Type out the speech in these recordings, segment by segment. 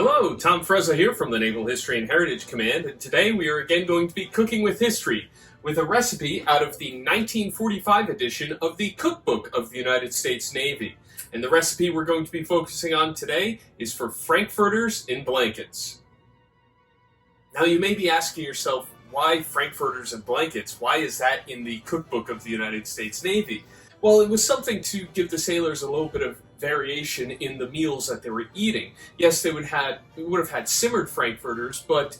Hello, Tom Frezza here from the Naval History and Heritage Command, and today we are again going to be cooking with history, with a recipe out of the 1945 edition of the Cookbook of the United States Navy. And the recipe we're going to be focusing on today is for Frankfurters in blankets. Now you may be asking yourself, why Frankfurters in blankets? Why is that in the Cookbook of the United States Navy? Well, it was something to give the sailors a little bit of variation in the meals that they were eating. Yes, they would have had simmered frankfurters, but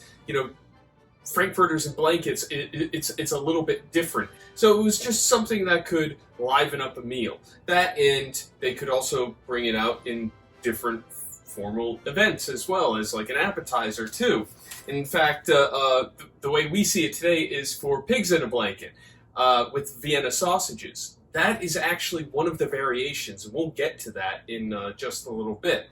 frankfurters in blankets, it's a little bit different. So it was just something that could liven up a meal. That, and they could also bring it out in different formal events as well as like an appetizer too. In fact, the way we see it today is for pigs in a blanket with Vienna sausages. That is actually one of the variations, and we'll get to that in just a little bit.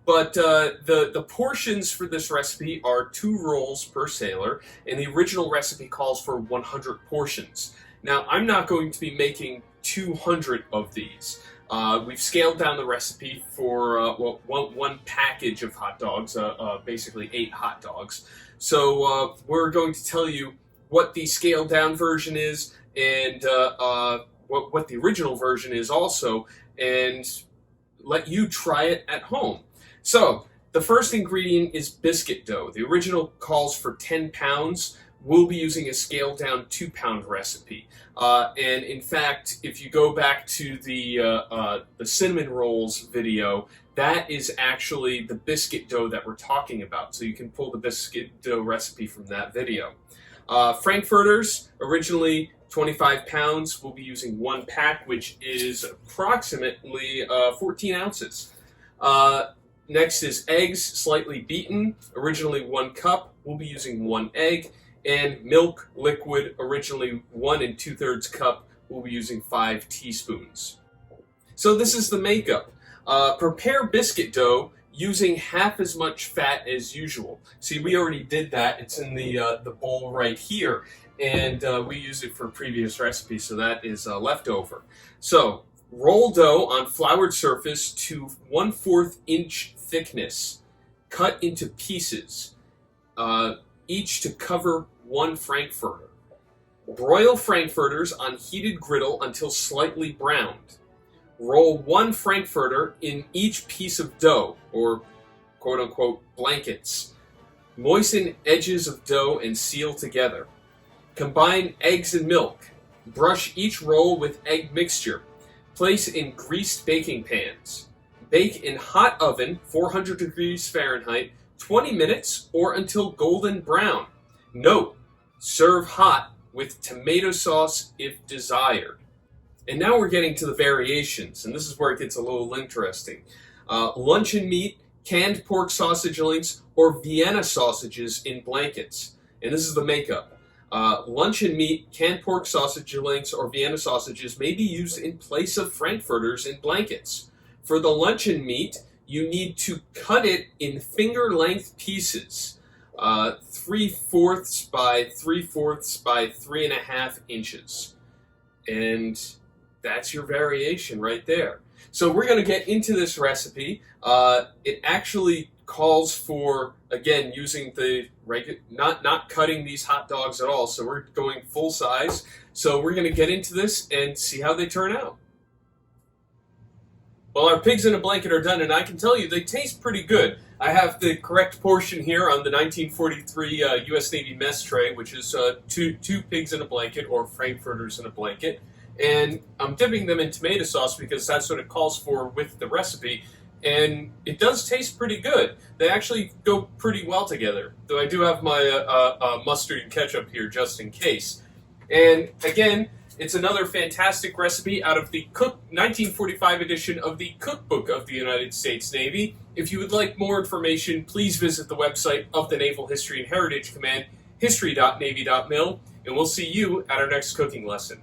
But the portions for this recipe are 2 rolls per sailor, and the original recipe calls for 100 portions. Now, I'm not going to be making 200 of these. We've scaled down the recipe for one package of hot dogs, basically 8 hot dogs. So we're going to tell you what the scaled down version is, and what the original version is also, and let you try it at home. So, the first ingredient is biscuit dough. The original calls for 10 pounds. We'll be using a scaled down 2-pound recipe. And in fact, if you go back to the cinnamon rolls video, that is actually the biscuit dough that we're talking about. So you can pull the biscuit dough recipe from that video. Frankfurters, originally 25 pounds, we'll be using 1 pack, which is approximately 14 ounces. Next is eggs, slightly beaten, originally 1 cup, we'll be using 1 egg, and milk, liquid, originally 1 2/3 cup, we'll be using 5 teaspoons. So this is the makeup. Prepare biscuit dough using half as much fat as usual. See, we already did that. It's in the bowl right here, and we used it for previous recipes, so that is leftover. So, roll dough on floured surface to 1/4 inch thickness. Cut into pieces, each to cover 1 frankfurter. Broil frankfurters on heated griddle until slightly browned. Roll 1 frankfurter in each piece of dough, or quote-unquote blankets. Moisten edges of dough and seal together. Combine eggs and milk. Brush each roll with egg mixture. Place in greased baking pans. Bake in hot oven, 400 degrees Fahrenheit, 20 minutes or until golden brown. Note, serve hot with tomato sauce if desired. And now we're getting to the variations, and this is where it gets a little interesting. Luncheon meat, canned pork sausage links, or Vienna sausages in blankets. And this is the makeup. Luncheon meat, canned pork sausage links, or Vienna sausages may be used in place of frankfurters in blankets. For the luncheon meat, you need to cut it in finger-length pieces, 3/4 by 3/4 by 3.5 inches. And that's your variation right there. So we're going to get into this recipe. It actually calls for, again, using the not cutting these hot dogs at all. So we're going full size. So we're going to get into this and see how they turn out. Well, our pigs in a blanket are done, and I can tell you they taste pretty good. I have the correct portion here on the 1943 U.S. Navy mess tray, which is two pigs in a blanket, or frankfurters in a blanket. And I'm dipping them in tomato sauce because that's what it calls for with the recipe. And it does taste pretty good. They actually go pretty well together. Though I do have my mustard and ketchup here just in case. And again, it's another fantastic recipe out of the 1945 edition of the Cookbook of the United States Navy. If you would like more information, please visit the website of the Naval History and Heritage Command, history.navy.mil, and we'll see you at our next cooking lesson.